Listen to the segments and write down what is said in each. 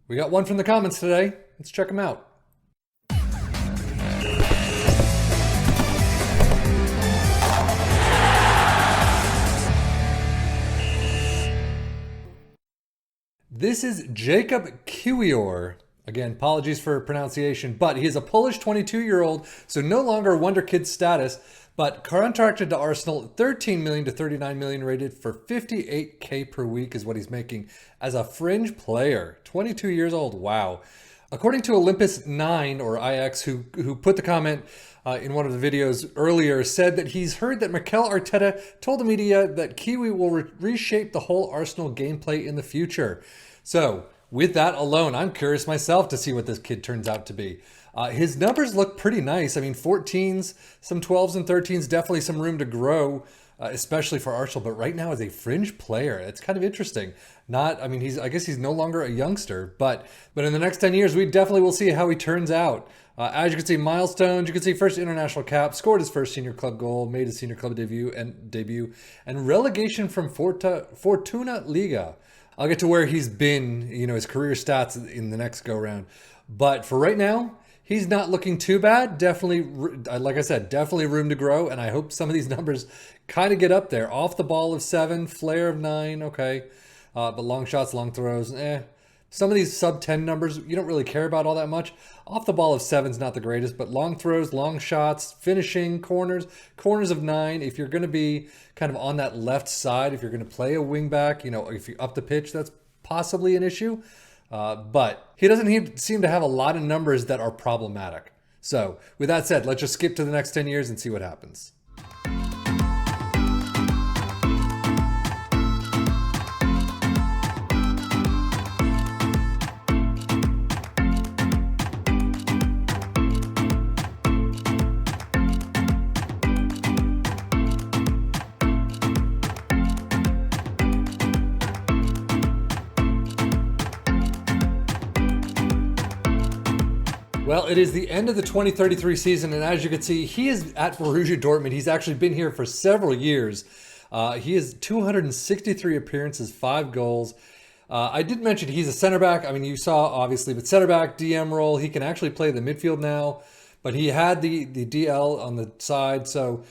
We got one from the comments today. Let's check them out. This is Jakub Kiwior. Again, apologies for pronunciation, but he is a Polish 22-year-old, so no longer Wonder Kid status, but contracted to Arsenal, 13 million to 39 million rated for 58k per week is what he's making as a fringe player. 22 years old, wow. According to Olympus 9, or IX, who put the comment in one of the videos earlier, said that he's heard that Mikel Arteta told the media that Kiwi will reshape the whole Arsenal gameplay in the future. So, with that alone, I'm curious myself to see what this kid turns out to be. His numbers look pretty nice. I mean, 14s, some 12s and 13s, definitely some room to grow, especially for Arsenal. But right now, as a fringe player, it's kind of interesting. I guess he's no longer a youngster, but in the next 10 years, we definitely will see how he turns out. As you can see, milestones. You can see first international cap, scored his first senior club goal, made his senior club debut, and relegation from Fortuna Liga. I'll get to where he's been, his career stats in the next go round. But for right now, he's not looking too bad. Definitely, like I said, definitely room to grow. And I hope some of these numbers kind of get up there. Off the ball of 7, flair of 9, okay. But long shots, long throws, Some of these sub 10 numbers, you don't really care about all that much. Off the ball of 7's not the greatest, but long throws, long shots, finishing, corners of 9. If you're going to be kind of on that left side, if you're going to play a wing back, if you're up the pitch, that's possibly an issue. But he doesn't seem to have a lot of numbers that are problematic. So with that said, let's just skip to the next 10 years and see what happens. Well, it is the end of the 2033 season, and as you can see, he is at Borussia Dortmund. He's actually been here for several years. He has 263 appearances, 5 goals. I did mention he's a center back. I mean, you saw, obviously, but center back, DM role. He can actually play the midfield now, but he had the DL on the side, so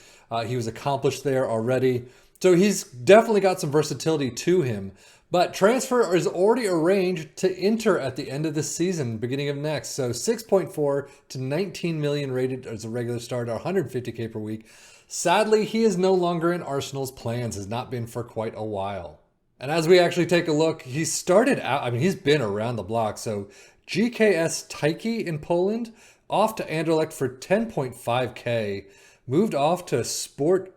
he was accomplished there already. So he's definitely got some versatility to him. But transfer is already arranged to Inter at the end of this season, beginning of next. So 6.4 to 19 million rated as a regular starter, 150k per week. Sadly, he is no longer in Arsenal's plans, has not been for quite a while. And as we actually take a look, he started out, he's been around the block. So GKS Tychy in Poland, off to Anderlecht for 10.5k, moved off to Sport,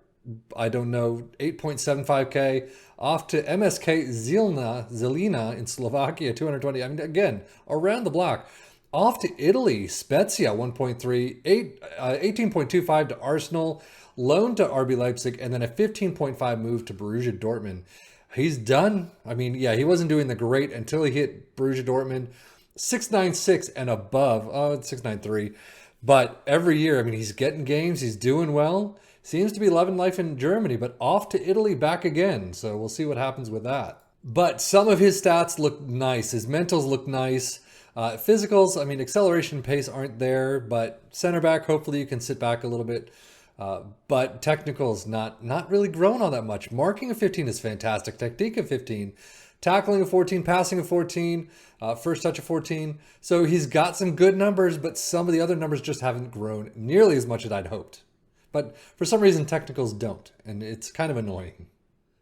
8.75k, off to MSK Zilina in Slovakia, 220. Again, around the block. Off to Italy, Spezia, 1.3, 18.25 to Arsenal, loaned to RB Leipzig, and then a 15.5 move to Borussia Dortmund. He's done. He wasn't doing the great until he hit Borussia Dortmund. 696 and above. It's 693. But every year, he's getting games. He's doing well. Seems to be loving life in Germany, but off to Italy back again. So we'll see what happens with that. But some of his stats look nice. His mentals look nice. Physicals, acceleration and pace aren't there, but center back, hopefully you can sit back a little bit. But technicals, not really grown all that much. Marking of 15 is fantastic. Technique of 15. Tackling of 14, passing of 14, first touch of 14. So he's got some good numbers, but some of the other numbers just haven't grown nearly as much as I'd hoped. But for some reason, technicals don't, and it's kind of annoying.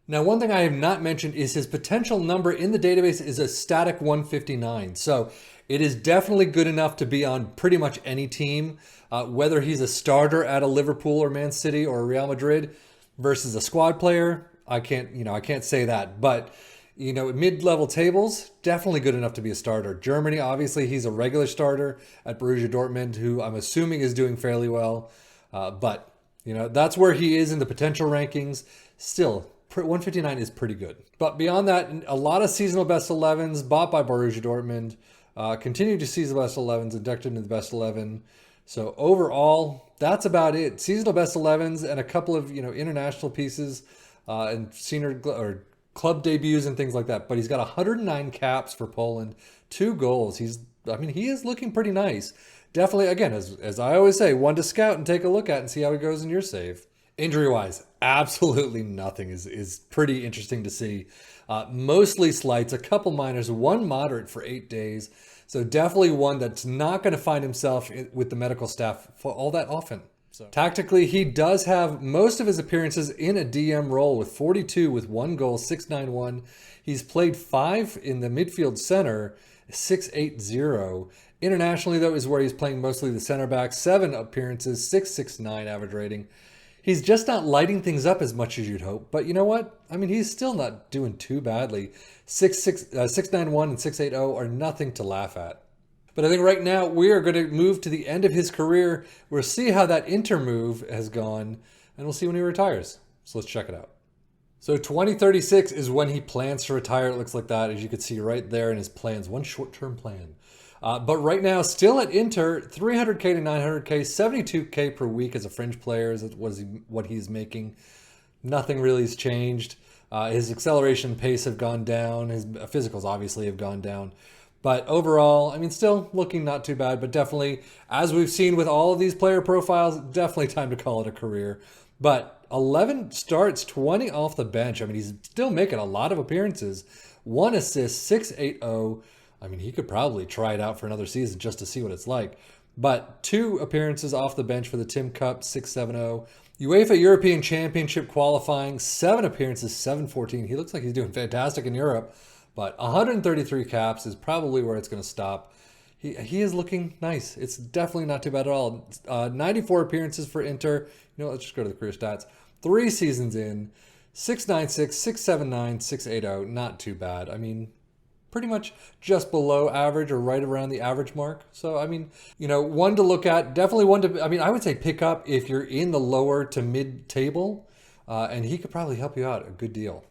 Now, one thing I have not mentioned is his potential number in the database is a static 159. So it is definitely good enough to be on pretty much any team, whether he's a starter at a Liverpool or Man City or Real Madrid versus a squad player. I can't say that, but mid-level tables, definitely good enough to be a starter. Germany, obviously, he's a regular starter at Borussia Dortmund, who I'm assuming is doing fairly well, but that's where he is in the potential rankings. Still, 159 is pretty good. But beyond that, a lot of seasonal best 11s bought by Borussia Dortmund. Continue to see the best 11s, inducted into the best 11. So overall, that's about it. Seasonal best 11s and a couple of international pieces and senior or club debuts and things like that. But he's got 109 caps for Poland, 2 goals. He is looking pretty nice. Definitely, again, as I always say, one to scout and take a look at and see how he goes in your save. Injury-wise, absolutely nothing is pretty interesting to see. Mostly slights, a couple minors, one moderate for 8 days. So definitely one that's not going to find himself with the medical staff for all that often. So tactically, he does have most of his appearances in a DM role with 42 with 1 goal, 691. He's played 5 in the midfield center, 680. Internationally, though, is where he's playing mostly the center back. 7 appearances, 669 average rating. He's just not lighting things up as much as you'd hope. But you know what? I mean, he's still not doing too badly. 691 and 680 are nothing to laugh at. But I think right now we are going to move to the end of his career. We'll see how that Inter move has gone, and we'll see when he retires. So let's check it out. So 2036 is when he plans to retire. It looks like that, as you can see right there in his plans. One short-term plan. But right now, still at Inter, 300K to 900K, 72K per week as a fringe player is what he's making. Nothing really has changed. His acceleration and pace have gone down. His physicals obviously have gone down. But overall, I mean, still looking not too bad. But definitely, as we've seen with all of these player profiles, definitely time to call it a career. But 11 starts, 20 off the bench. I mean, he's still making a lot of appearances. 1 assist, 680. I mean, he could probably try it out for another season just to see what it's like. But 2 appearances off the bench for the Tim Cup, 670. UEFA European Championship qualifying, 7 appearances, 714. He looks like he's doing fantastic in Europe. But 133 caps is probably where it's going to stop. He is looking nice. It's definitely not too bad at all. 94 appearances for Inter. You know, let's just go to the career stats. 3 seasons in, 696, 679, 680. Not too bad. I mean, pretty much just below average or right around the average mark. So, I mean, you know, one to look at. Definitely one to, I mean, I would say pick up if you're in the lower to mid table. And he could probably help you out a good deal.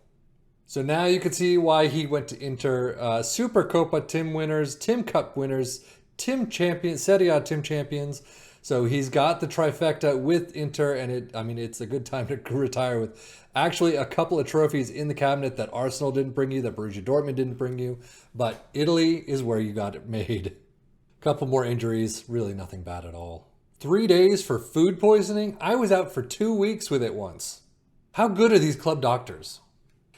So now you can see why he went to Inter. Super Copa Tim winners, Tim Cup winners, Tim champions, Serie A Tim champions. So he's got the trifecta with Inter, and it's a good time to retire with actually a couple of trophies in the cabinet that Arsenal didn't bring you, that Borussia Dortmund didn't bring you, but Italy is where you got it made. Couple more injuries, really nothing bad at all. 3 days for food poisoning. I was out for 2 weeks with it once. How good are these club doctors?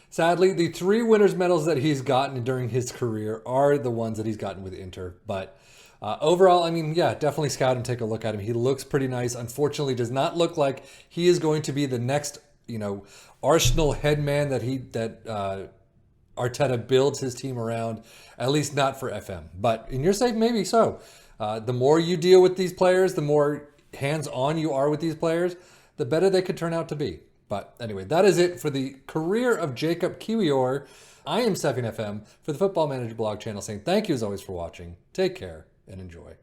Sadly, the 3 winners' medals that he's gotten during his career are the ones that he's gotten with Inter. But overall, I mean, yeah, definitely scout him, take a look at him. He looks pretty nice. Unfortunately, does not look like he is going to be the next, Arsenal headman that Arteta builds his team around, at least not for FM. But in your sake, maybe so. The more you deal with these players, the more hands-on you are with these players, the better they could turn out to be. But anyway, that is it for the career of Jakub Kiwior. I am Stefan FM for the Football Manager blog channel saying thank you as always for watching. Take care and enjoy.